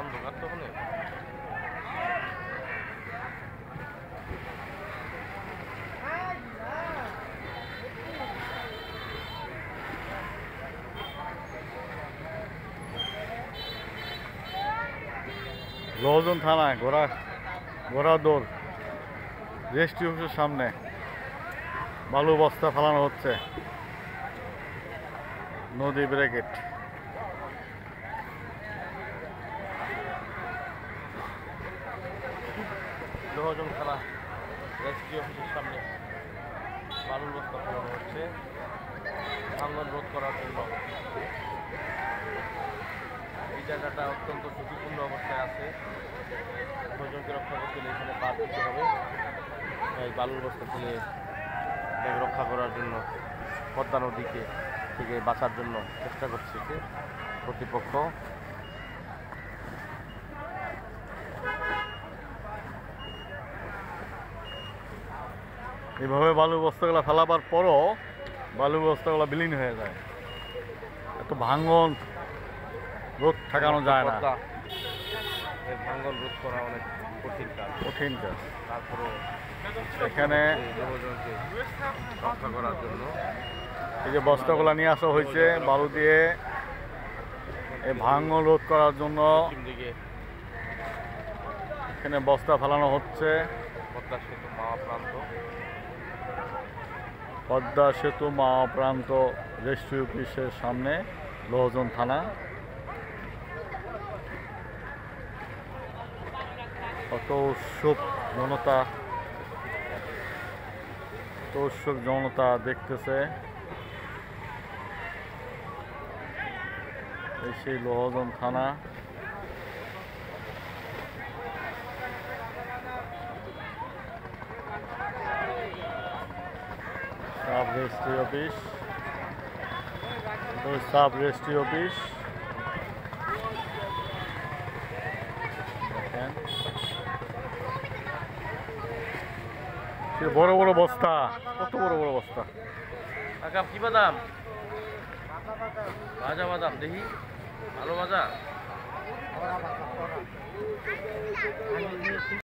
অন্ধকার তো ওখানে। লোহজন থানায় ঘোড়া দৌড় রেজিস্ট্রি অফিসের সামনে বালু বস্তা ফেলানো হচ্ছে। নদী ব্র্যাকেট লোহজন থানা রেজিস্ট্রি অফিসের সামনে বালুর বস্তা ফেলানো হচ্ছে ভাঙন রোধ করার জন্য। এই জায়গাটা অত্যন্ত ঝুঁকিপূর্ণ অবস্থায় আছে। প্রয়োজনকে রক্ষা করতে হলে এখানে বাদ দিতে হবে। এই বালুর বস্তা ফেলে রক্ষা করার জন্য পদ্মা নদীকে থেকে বাঁচার জন্য চেষ্টা করছে কর্তৃপক্ষ। এভাবে বালু বস্তাগুলো ফেলাবার পরও বালু বস্তাগুলো বিলীন হয়ে যায়। এত ভাঙন রোধ ঠেকানো যায় না। ভাঙন রোধ করা অনেক কঠিন কাজ। তারপরেও এখানে রক্ষা করার জন্য এই যে বস্তাগুলো নিয়ে আসা হয়েছে বালু দিয়ে এই ভাঙন রোধ করার জন্য দিকে এখানে বস্তা ফেলানো হচ্ছে। পদ্মা সেতু মাওয়া প্রান্ত রেজিস্ট্রি অফিসের সামনে লোহজন থানা। কত উৎসুক জনতা দেখতেছে। এই সেই লোহজন থানা। সাব রেজিস্ট্রি অফিস দেখেন সে বড় বড় বস্তা, কত বড় বড় বস্তা। কাকা কি বাদাম? ভাজা বাদাম দেখি, ভালো ভাজা।